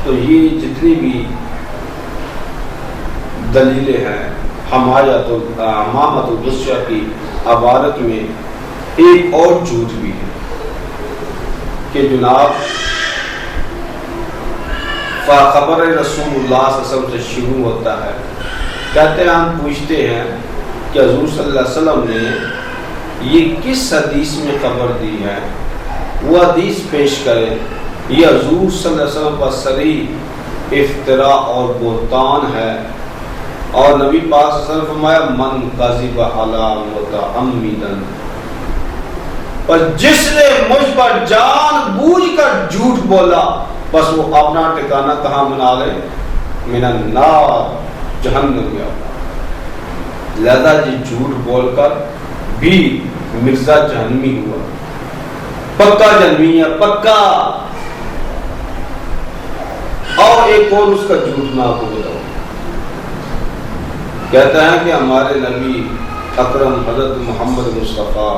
تو یہ جتنی بھی دلیلیں ہیں حمامت الغصہ کی عبارت میں ایک اور جھوٹ بھی ہے کہ جناب خبر رسول اللہ صلی اللہ علیہ وسلم سے شروع ہوتا ہے. کہتے ہیں ہم پوچھتے ہیں کہ حضور صلی اللہ علیہ وسلم نے یہ کس حدیث میں خبر دی ہے, وہ حدیث پیش کرے. یہ حضور صلی اللہ علیہ وسلم پر صریح افتراء اور بہتان ہے. اور نبی پاک صلی اللہ علیہ وسلم فرمایا من کذب علی متعمدا, پر جس نے مجھ پر جان بوجھ کر جھوٹ بولا بس وہ اپنا ٹھکانہ کہاں بنا لے, من النار, جہنم میں. لہذا جی جھوٹ بول کر بھی مرزا جہنمی ہوا, پکا جہنمی ہے, پکا. اور ایک اور اس کا جھوٹ میں آپ کو بتاؤں. کہتا ہے کہ ہمارے نبی اکرم حضرت محمد مصطفیٰ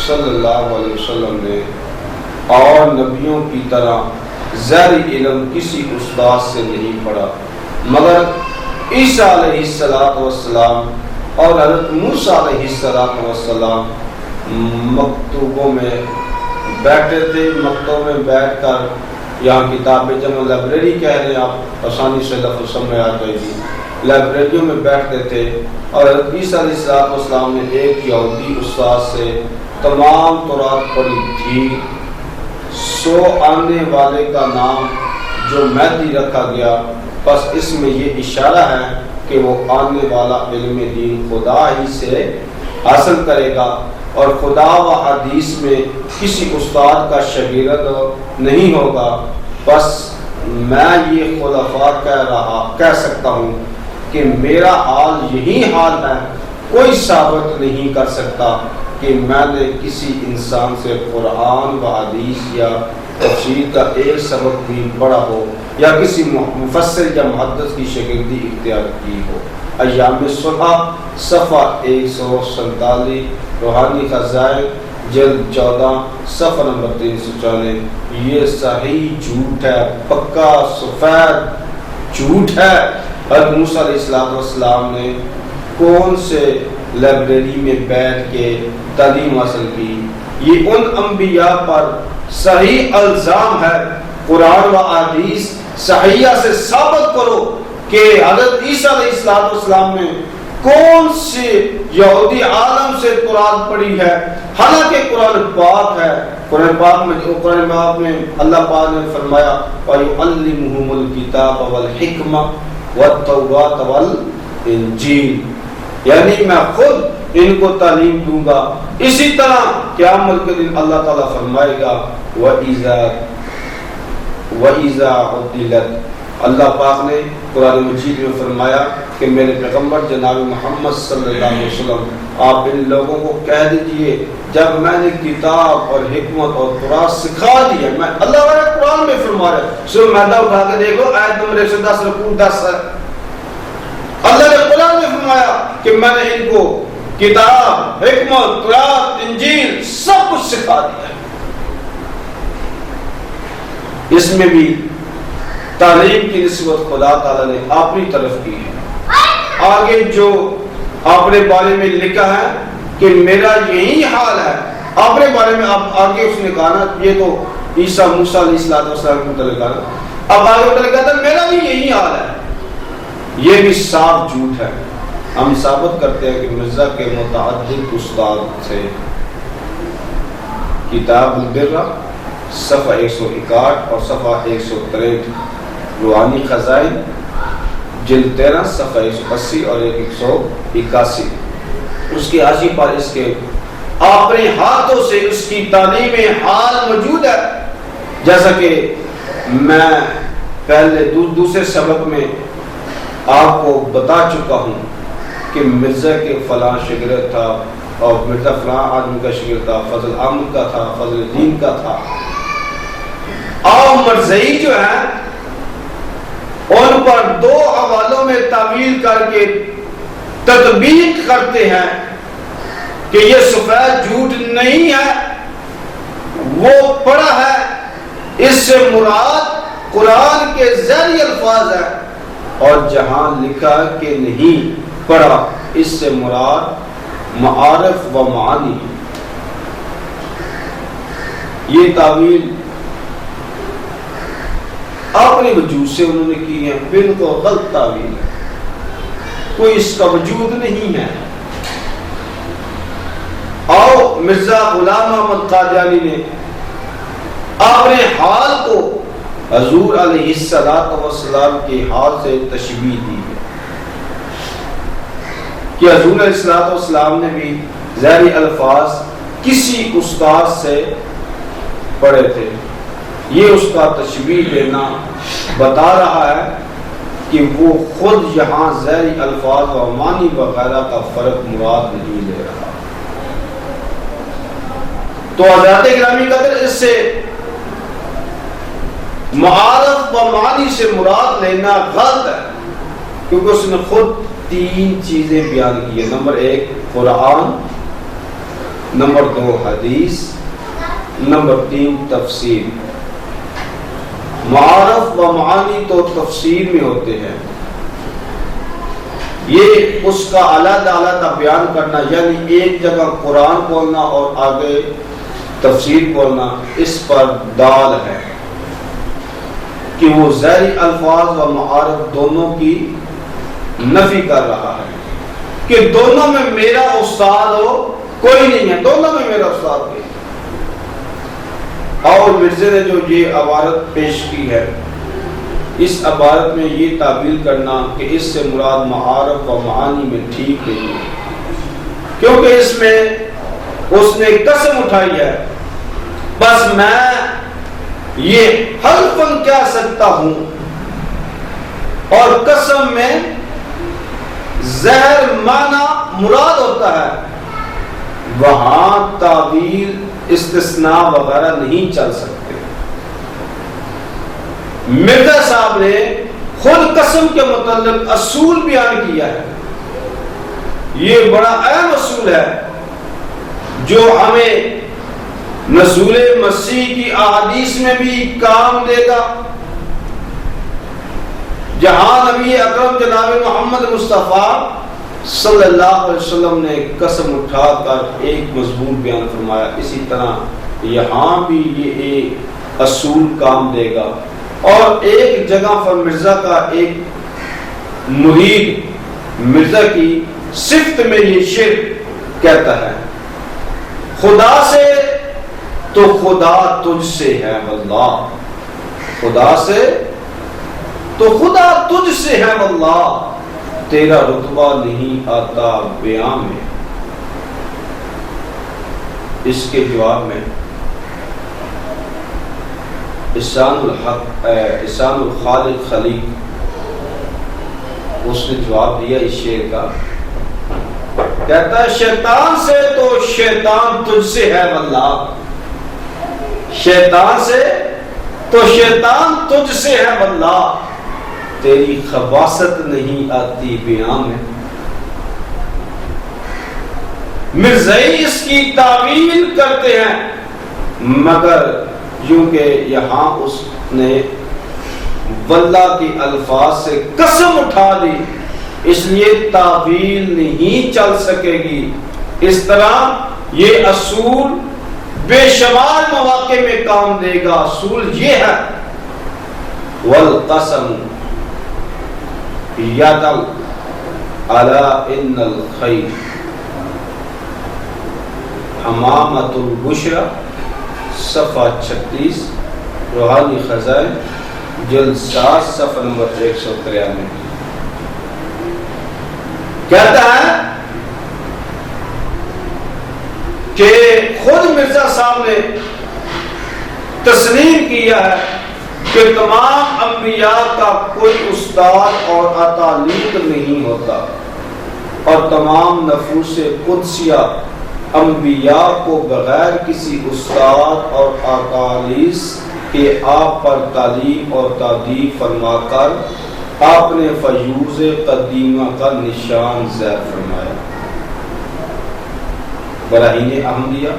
صلی اللہ علیہ وسلم نے اور نبیوں کی طرح زیر علم کسی استاد سے نہیں پڑھا, مگر عیسیٰ علیہ السلام اور حضرت موسیٰ علیہ السلام مکتوبوں میں بیٹھے تھے. مکتوبوں میں بیٹھ کر, یہاں کتابیں جمع لائبریری کہہ رہے ہیں آپ, آسانی سے لفظ سمجھ آ جائے گی. لائبریریوں میں بیٹھتے تھے اور حضرت عیسیٰ علیہ السلام نے ایک یہودی استاد سے تمام تورات پڑھی تھی. 100 آنے والے کا نام جو مہدی رکھا گیا, بس اس میں یہ اشارہ ہے کہ وہ آنے والا علم دین خدا ہی سے حاصل کرے گا اور خدا و حدیث میں کسی استاد کا شاگرد نہیں ہوگا. بس میں یہ خلفاء کہہ سکتا ہوں کہ میرا حال یہی حال ہے. کوئی ثابت نہیں کر سکتا کہ میں نے کسی انسان سے قرآن و حدیث یا تفسیر کا ایک سبق بھی پڑھا ہو یا کسی مفسر یا محدث کی شاگردی اختیار کی ہو. ایام صلح صفحہ 147, روحانی خزائن جلد 14 صفحہ نمبر 394. یہ صحیح جھوٹ ہے, پکا سفید جھوٹ ہے. حضرت موسیٰ علیہ السلام نے کون سے لائبریری میں بیٹھ کے تعلیم حاصل کی؟ یہ ان انبیاء پر صحیح الزام ہے. قرآن و حدیث صحیحہ سے ثابت کرو کہ حضرت عیسیٰ علیہ السلام نے کون سے یہودی عالم سے قرآن پڑھی ہے, حالانکہ قرآن پاک ہے. قرآن پاک میں اللہ پاک نے فرمایا وَيُعَلِّمُهُمُ الْكِتَابَ وَالْحِكْمَةَ وَالتَّوْرَاةَ وَالْإِنْجِيلَ, یعنی میں خود ان کو تعلیم دوں گا. اسی طرح قیامت کے دن اللہ تعالیٰ فرمائے گا وَإِذَا عُدِّلَتْ, اللہ پاک نے قرآن مجید میں فرمایا کہ میرے پیغمبر جناب محمد صلی اللہ علیہ وسلم آپ ان لوگوں کو کہہ دیجئے جب میں نے کتاب اور حکمت اور قرآن سکھا دی ہے. میں اللہ والے قرآن میں فرما رہا ہے, سورہ مائدہ اٹھا کے دیکھو آیت نمبر 110 رکوع 10 ہے. اللہ نے قرآن میں فرمایا کہ میں نے ان کو کتاب, حکمت, قرآن, انجیل سب کچھ سکھا دیا ہے. اس میں بھی تعلیم کی نسبت خدا تعالیٰ نے اپنی طرف کی ہے. آگے جو اپنے بارے میں لکھا ہے کہ میرا یہی حال ہے, اپنے بارے میں اب آگے اس نے کہا نا, یہ تو عیسیٰ موسیٰ علیہ السلام کے متعلق کہا, اب آگے متعلق کہتا ہے میرا بھی یہی حال ہے. یہ بھی صاف جھوٹ ہے. ہم ثابت کرتے ہیں کہ مرزا کے متعدد استاد تھے. کتاب الدرہ صفحہ 161 اور صفحہ 163, روحانی خزائن جلد 13 صفحہ 180 اور 181. اس کی حاشی پر اس کے اپنے ہاتھوں سے اس کی تعلیم حال موجود ہے. جیسا کہ میں پہلے دوسرے سبق میں آپ کو بتا چکا ہوں کہ مرزا کے فلاں شاگرد تھا اور مرزا فلاں آدمی کا شاگرد تھا, فضل احمد کا تھا, فضل الدین کا تھا. اور مرزائی جو ہے ان پر 2 حوالوں میں تعویل کر کے تطبیق کرتے ہیں کہ یہ سفید جھوٹ نہیں ہے, وہ پڑھا ہے. اس سے مراد قرآن کے ذیلی الفاظ ہیں، اور جہاں لکھا کہ نہیں پڑھا اس سے مراد معارف و معانی۔ یہ تعویل اپنی وجود سے انہوں نے کی ہے، بالکل غلط تعویل ہے، کوئی اس کا وجود نہیں ہے۔ اور مرزا غلام احمد قادیانی نے اپنے حال کو حضور علیہ السلام کے حال سے تشبیہ دی ہے کہ حضور علیہ السلام نے بھی ظاہری الفاظ کسی استاد سے پڑھے تھے۔ یہ اس کا تشبیہ دینا بتا رہا ہے کہ وہ خود یہاں ظاہری الفاظ و معنی وغیرہ کا فرق مراد نہیں لے رہا۔ تو حضرات گرامی قدر اس سے معارف و معنی سے مراد لینا غلط ہے، کیونکہ اس نے خود 3 چیزیں بیان کی ہیں۔ نمبر 1 قرآن، نمبر 2 حدیث، نمبر 3 تفسیر۔ معارف و معانی تو تفسیر میں ہوتے ہیں، یہ اس کا علیحدہ علیحدہ بیان کرنا، یعنی ایک جگہ قرآن بولنا اور آگے تفسیر بولنا، اس پر دال ہے کہ وہ ظاہری الفاظ و معارف دونوں کی نفی کر رہا ہے کہ دونوں میں میرا استاد ہو کوئی نہیں ہے، دونوں میں میرا استاد کوئی۔ اور مرزا نے جو یہ عبارت پیش کی ہے، اس عبارت میں یہ تعبیر کرنا کہ اس سے مراد معارف و معانی میں ٹھیک نہیں ہے، کیونکہ اس میں اس نے قسم اٹھائی ہے، بس میں یہ حلفاً کہہ سکتا ہوں، اور قسم میں زہر معنی مراد ہوتا ہے، وہاں تعویل استثناء وغیرہ نہیں چل سکتے۔ مرزا صاحب نے خود قسم کے متعلق اصول بیان کیا ہے، یہ بڑا اہم اصول ہے جو ہمیں نزول مسیح کی احادیث میں بھی کام دے گا، جہاں نبی اکرم جناب محمد مصطفیٰ صلی اللہ علیہ وسلم نے قسم اٹھا کر ایک مضمون بیان فرمایا، اسی طرح یہاں بھی یہ ایک اصول کام دے گا۔ اور ایک جگہ پر مرزا کا ایک مرید مرزا کی صفت میں یہ شعر کہتا ہے، خدا سے تو خدا تجھ سے ہے واللہ، خدا سے تو خدا تجھ سے ہے واللہ، تیرا رتبہ نہیں آتا بیان میں۔ اس کے جواب میں احسان الخالق خلیق اس نے جواب دیا اس شعر کا، کہتا ہے شیطان سے تو شیطان تجھ سے ہے واللہ، شیطان سے تو شیطان تجھ سے ہے واللہ، تیری خباثت نہیں آتی بیان میں۔ مرزائی اس کی تعویل کرتے ہیں، مگر یوں کہ یہاں اس نے واللہ کے الفاظ سے قسم اٹھا دی، اس لیے تعویل نہیں چل سکے گی۔ اس طرح یہ اصول بے شمار مواقع میں کام دے گا۔ اصول یہ ہے والقسم یدل علی ان الخیر حمامۃ البشرا، صفحہ 36، روحانی خزائن جلد 7، صفحہ نمبر 193۔ کہتا ہے کہ خود مرزا صاحب نے تسلیم کیا ہے کہ تمام انبیاء کا کوئی استاد اور اطالیق نہیں ہوتا، اور تمام نفوس قدسیہ انبیاء کو بغیر کسی استاد اور اطالیق کے آپ پر تعلیم اور تادیب فرما کر آپ نے فیوز قدیمہ کا نشان زیر فرمایا۔ براہین احمدیہ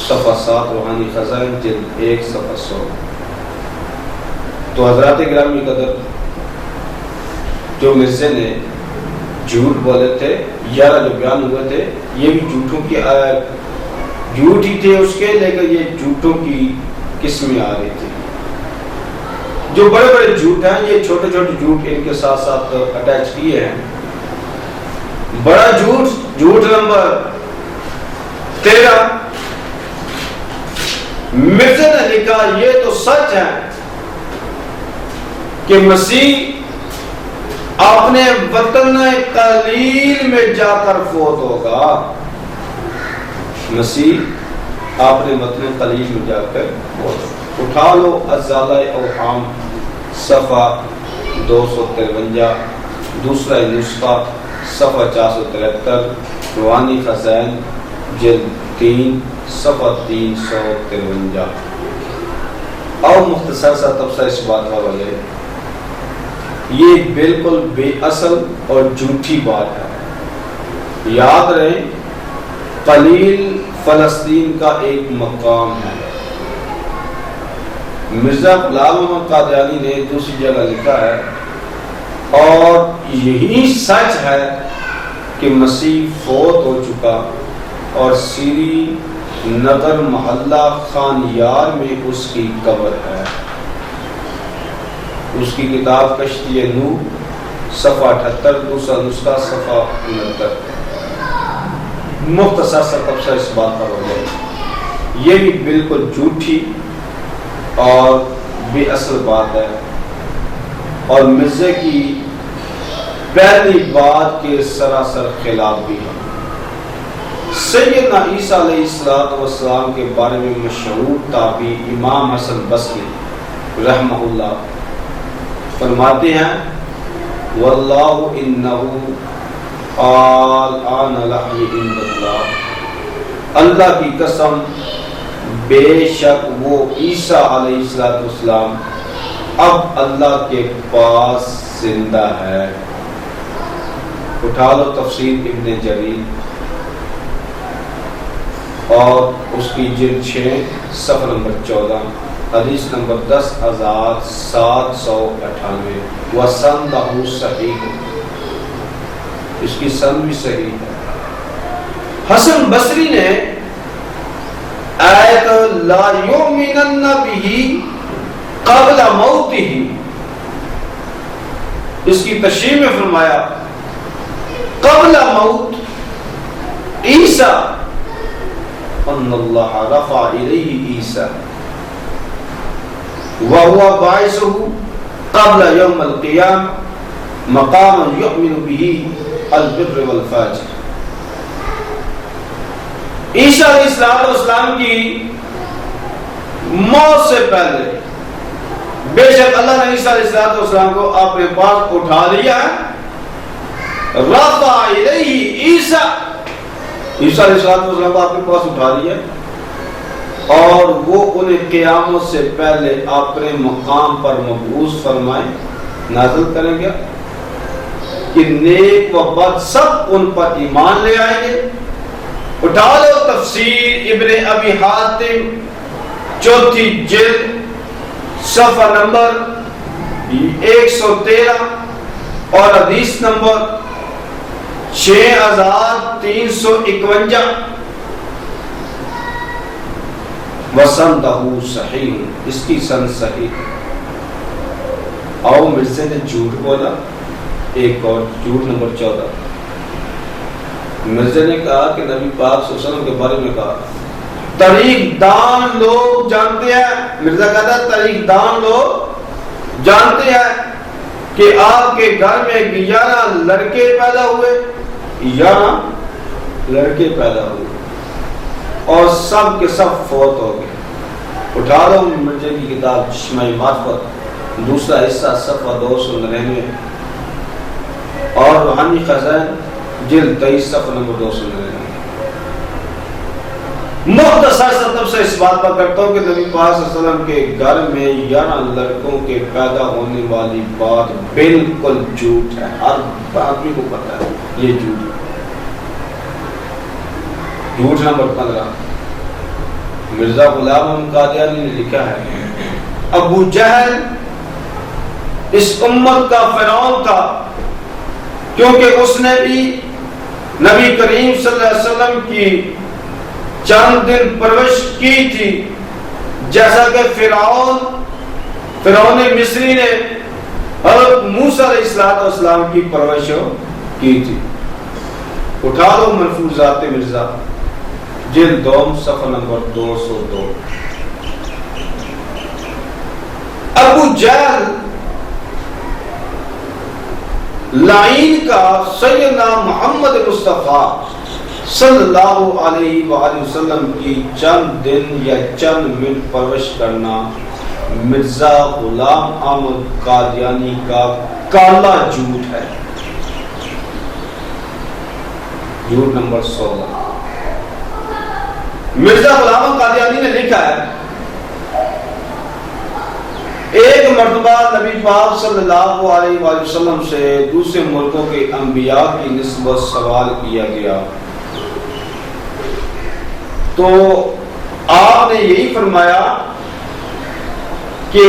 صفحہ 7، روحانی خزائن جلد 1، صفحہ 100۔ تو حضرات گرامی قدر، جو مرزے نے جھوٹ بولے تھے 11 جو بیان ہوئے تھے، یہ بھی جھوٹوں کی جھوٹ ہی تھے اس کے، لیکن یہ جھوٹوں کی قسمیں آ رہی تھی۔ جو بڑے بڑے جھوٹ ہیں، یہ چھوٹے چھوٹے جھوٹ ان کے ساتھ ساتھ اٹیچ کیے ہیں۔ بڑا جھوٹ نمبر 13، مرزا نے لکھا یہ تو سچ ہے کہ مسیح اپنے وطن قلیل میں جا کر فوت ہوگا۔ مسیح اپنے وطن قلیل میں جا کر فوت ہوگا۔ اٹھا لو ازالہ اوہام صفحہ 253، دوسرا نسخہ صفحہ 473، روحانی خزائن جلد 3 صفحہ 353۔ اور مختصر سا تبصرہ اس بات کا وجہ یہ بالکل بے اصل اور جھوٹی بات ہے۔ یاد رہے قلیل فلسطین کا ایک مقام ہے۔ مرزا غلام محمد قادیانی نے دوسری جگہ لکھا ہے، اور یہی سچ ہے کہ مسیح فوت ہو چکا، اور سری نگر محلہ خانیار میں اس کی قبر ہے۔ اس کی کتاب کشتی نوح صفحہ 78، دوسرا نسخہ صفحہ 69۔ مختصر سا تبصرہ اس بات کا وجہ یہ بھی بالکل جھوٹی اور بے اصل بات ہے، اور مرزا کی پہلی بات کے سراسر خلاف بھی ہے۔ سیدنا عیسیٰ علیہ السلام کے بارے میں مشہور تابعی امام حسن بصری رحمہ اللہ فرماتے ہیں، واللہ انہ آن لحی عند اللہ، اللہ کی قسم بے شک وہ عیسیٰ علیہ السلام اب اللہ کے پاس زندہ ہے۔ اٹھا لو تفسیر ابن جریر اور اس کی جلد 6 صفحہ نمبر 14، حدیث نمبر 10,798، وسندہ صحیح، اس کی سند بھی صحیح ہے۔ حسن بصری نے آیت لا یؤمنن بہ قبل موتہ، اس کی تشریح میں فرمایا قبل موت عیسیٰ ان اللہ رفع الیہ عیسیٰ وہو باعثہ قبل یوم القیامہ مقاما یؤمن بہ البر والفاجر۔ عیسیٰ علیہ السلام کی موت سے پہلے بے شک اللہ نے عیسیٰ علیہ السلام کو اپنے پاس اٹھا لیا ہے، رفع الیہ عیسیٰ، عیسیٰ علیہ السلام کو اپنے پاس اٹھا لیا، اور وہ انہیں قیامت سے پہلے اپنے مقام پر مبعوث فرمائے نازل کریں گے کہ نیک و بد سب ان پر ایمان لے آئیں گے۔ اٹھا لو تفسیر ابن ابی حاتم 4 جلد صفحہ نمبر 113 اور حدیث نمبر 6351، وسندہ صحیح، اس کی سند صحیح۔ آؤ مرزا نے جھوٹ بولا، ایک اور جھوٹ نمبر 14، مرزا نے کہا کہ نبی پاک صلی اللہ علیہ وسلم کے بارے میں کہا طریق دان لوگ جانتے ہیں، مرزا کہتا ہے طریق دان لوگ جانتے ہیں کہ آپ کے گھر میں 11 لڑکے پیدا ہوئے، 11 لڑکے پیدا ہوئے اور سب کے سب فوت ہو گئے۔ اٹھا لو مرزا کی کتاب چشمہ معرفت دوسرا حصہ صفحہ 299 اور روحانی خزائن جلد 23 صفحہ نمبر 299۔ مختصر سا تب سے اس بات پر کرتا ہوں کہ نبی پاک صلی اللہ علیہ وسلم کے گھر میں 11 لڑکوں کے پیدا ہونے والی بات بالکل جھوٹ ہے، ہر آدمی کو پتا ہے یہ جھوٹ ہے۔ جھوٹ نمبر 15، مرزا غلام محمد قادیانی نے لکھا ہے ابو جہل اس امت کا فرعون تھا، کیونکہ اس نے بھی نبی کریم صلی اللہ علیہ وسلم کی چند دن پرورش کی تھی، جیسا کہ فرعون مصری نے حضرت موسیٰ علیہ السلام کی پرورش کی تھی۔ اٹھا لو ملفوظات مرزا، جلد دوم، صفحہ نمبر 202۔ ابو جہل لعین کا سیدنا محمد مصطفیٰ صلی اللہ علیہ وآلہ وسلم کی چند دن یا چند منٹ پرورش کرنا مرزا غلام احمد قادیانی کا کالا جھوٹ ہے۔ جھوٹ نمبر 16۔ مرزا غلام احمد قادیانی نے لکھا ہے، ایک مرتبہ نبی پاک صلی اللہ علیہ وآلہ وسلم سے دوسرے ملکوں کے انبیاء کی نسبت سوال کیا گیا تو آپ نے یہی فرمایا کہ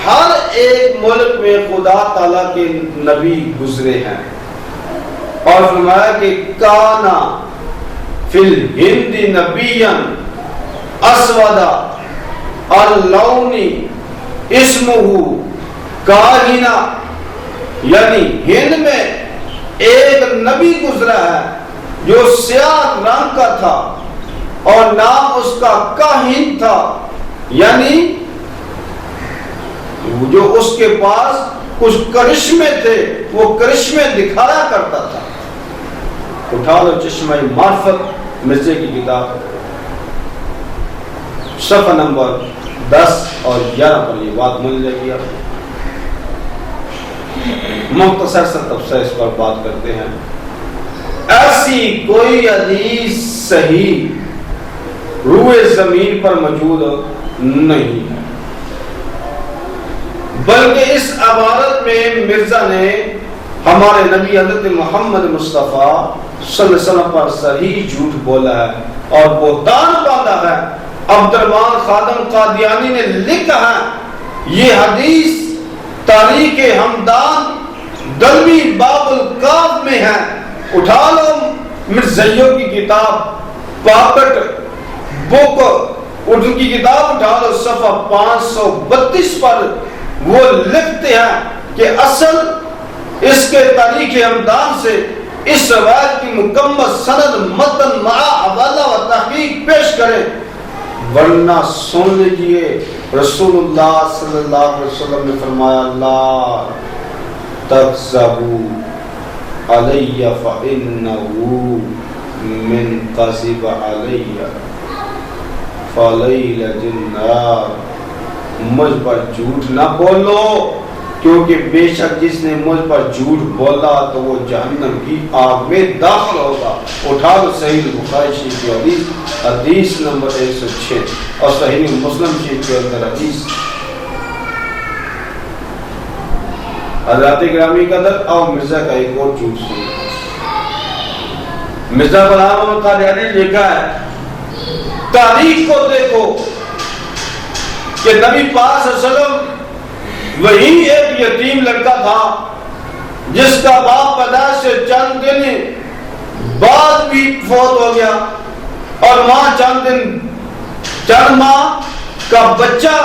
ہر ایک ملک میں خدا تعالیٰ کے نبی گزرے ہیں، اور فرمایا کہ کانا فی الہند نبیا اسودا اللون اسمہ کاہنا، یعنی ہند میں ایک نبی گزرا ہے جو سیاہ رنگ کا تھا اور نام اس کا کاہن تھا، یعنی جو اس کے پاس کچھ کرشمے تھے، وہ کرشمے دکھایا کرتا تھا۔ اٹھا لو چشمہ معرفت مرزے کی کتاب، صفحہ نمبر 10 اور 11 پر یہ بات مل جائے گی۔ مختصر سا تبصرہ اس پر بات کرتے ہیں۔ ایسی کوئی حدیث صحیح روئے زمین پر موجود نہیں ہے، بلکہ اس عبارت میں مرزا نے ہمارے نبی حضرت محمد مصطفیٰ صلی اللہ علیہ وسلم پر صحیح جھوٹ بولا ہے اور بہتان باندھا ہے۔ عبد الرحمن خادم قادیانی نے لکھا ہے، یہ حدیث تاریخ ہمدان دلوی باب الکاف میں ہے۔ اٹھا لو مرزائیوں کی کتاب پاکٹ بک، ان کی کتاب اٹھا لو، صفحہ 532 پر وہ لکھتے ہیں کہ اصل اس کے تاریخ ہمدان سے اس روایت کی مکمل سند متن مع حوالہ و تحقیق پیش کریں، ورنہ سن لیجئے رسول اللہ صلی اللہ علیہ وسلم نے فرمایا لا تکذبوا علی فإنہ من قذب علی فلیلۃ النار، مجھ پر جھوٹ نہ بولو کیونکہ بے شک جس نے مجھ پر جھوٹ بولا تو وہ جہنم کی آگ میں داخل ہوگا۔ اٹھا دو صحیح بخاری شریف کی حدیث، حدیث نمبر 106 اور صحیح مسلم شریف کے اندر حدیث۔ حضرات گرامی قدر، اور مرزا کا ایک اور جھوٹ سنو۔ مرزا غلام احمد قادیانی نے لکھا ہے، تاریخ کو دیکھو کہ نبی پاک صلی اللہ علیہ وسلم وہی ایک یتیم لڑکا تھا جس کا باپ پیدائش سے چند دن بعد بھی فوت ہو گیا، اور ماں چند ماہ کا بچہ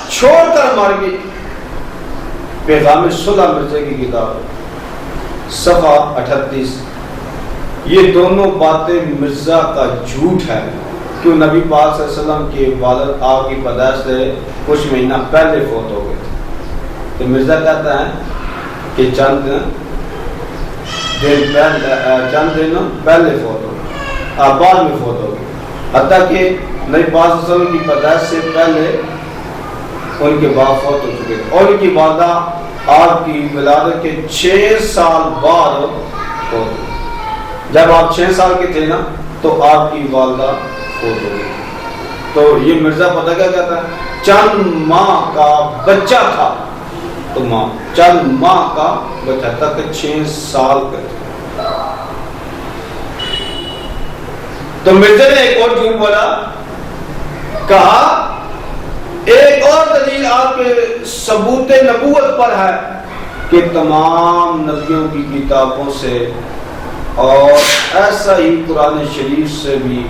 چھوڑ کر مر گئی۔ پیغام صلح مرزا کی کتاب، صفحہ 38۔ یہ دونوں باتیں مرزا کا جھوٹ ہے، کیوں نبی پاک صلی اللہ علیہ وسلم کے والد آپ کی پیدائش سے کچھ مہینہ پہلے فوت ہو گئے تھے، تو مرزا کہتا ہے کہ چند دن پہلے فوت ہو گئے، آپ بعد میں فوت ہو گئے، حتیٰ کہ نبی پاک صلی اللہ علیہ وسلم کی پیدائش سے پہلے ان کے باپ فوت ہو چکے تھے، اور ان کی والدہ آپ کی ولادت کے 6 سال بعد فوت ہو گئی۔ جب آپ 6 سال کے تھے نا تو آپ کی والدہ فوت ہو گئی۔ تو یہ مرزا پتہ کیا کہتا ہے، چند ماہ کا بچہ تھا، تو ماں چند ماہ کا بچہ تک 6 سال کا تھا۔ تو مرزا نے ایک اور جھوٹ بولا، کہا ایک اور دلیل آپ کے ثبوت نبوت پر ہے کہ تمام نبیوں کی کتابوں سے اور ایسا ہی قرآن شریف سے بھی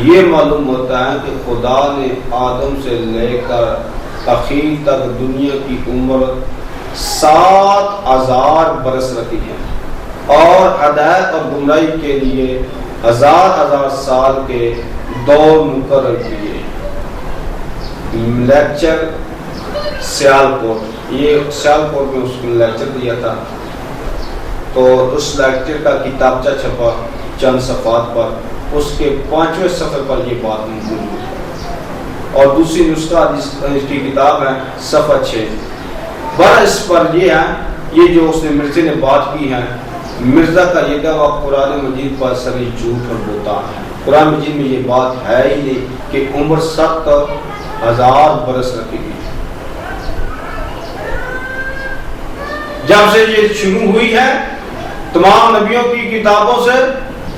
یہ معلوم ہوتا ہے کہ خدا نے آدم سے لے کر اخیر تک دنیا کی عمر 7,000 برس رکھی ہے اور ہدایت اور گمراہی کے لیے 1000 سال کے دور مقرر کیے۔ لیکچر سیالکوٹ، یہ سیالکوٹ میں اس کو لیکچر دیا تھا، تو اس لیکچر کا کتابچہ چھپا چند صفحات پر، اس کے 5ویں صفحے پر یہ بات موجود ہے، اور دوسری نسخہ اس کی کتاب ہے صفحہ 6۔ بڑا اس پر یہ ہے، یہ جو اس نے مرزا نے بات کی ہے، مرزا کا یہ دعویٰ قرآن مجید پر سری جھوٹ اور بہتان ہے۔ قرآن مجید میں یہ بات ہے ہی نہیں کہ عمر 70,000 برس رکھی گئی۔ جب سے یہ شروع ہوئی ہے تمام نبیوں کی کتابوں سے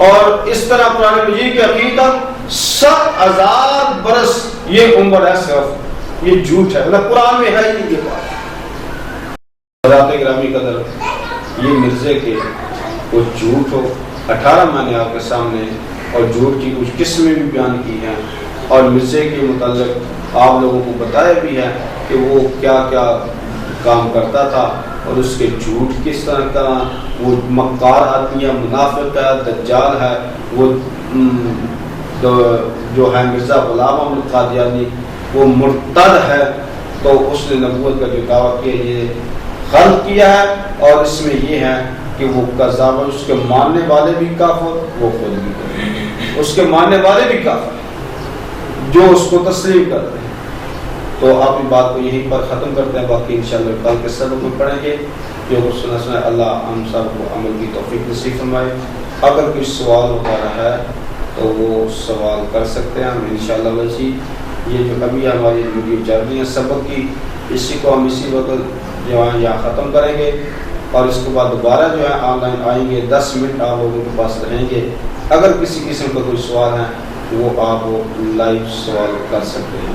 اور اس طرح قرآن مجید کے عقیدت 70,000 برس یہ عمر ہے، صرف یہ جھوٹ ہے، مطلب قرآن میں ہے ہی نہیں یہ بات۔ حضرات گرامی قدر، یہ مرزے کے کچھ جھوٹ ہو 18 میں نے آپ کے سامنے اور جھوٹ کی کچھ قسمیں بھی بیان کی ہیں، اور مرزے کے متعلق آپ لوگوں کو بتایا بھی ہے کہ وہ کیا کیا کام کرتا تھا اور اس کے جھوٹ کس طرح کا، وہ مکار آدمی ہے، منافق ہے، دجال ہے، وہ جو ہے مرزا غلام احمد قادیانی وہ مرتد ہے، تو اس نے نبوت کا جو دعویٰ کیا یہ غلط کیا ہے، اور اس میں یہ ہے کہ وہ کذاب، اس کے ماننے والے بھی کافر، وہ خود بھی کافر، اس کے ماننے والے بھی کافر جو اس کو تسلیم کرتے ہیں۔ تو آپ اس بات کو یہیں پر ختم کرتے ہیں، باقی انشاءاللہ کل کے سبق میں پڑھیں گے۔ جو کچھ سنا اللہ ہم سب کو عمل کی توفیق نصیب فرمائے۔ اگر کوئی سوال وغیرہ ہے تو وہ سوال کر سکتے ہیں، ہم انشاءاللہ ویسی یہ جو ابھی ہماری ویڈیو چل رہی ہے سبق کی، اسی کو ہم اسی وقت جو ہے یہاں ختم کریں گے، اور اس کے بعد دوبارہ جو ہے آن لائن آئیں گے، 10 منٹ آپ لوگوں کے پاس رہیں گے۔ اگر کسی قسم کا کوئی سوال ہے وہ آپ لائیو سوال کر سکتے ہیں۔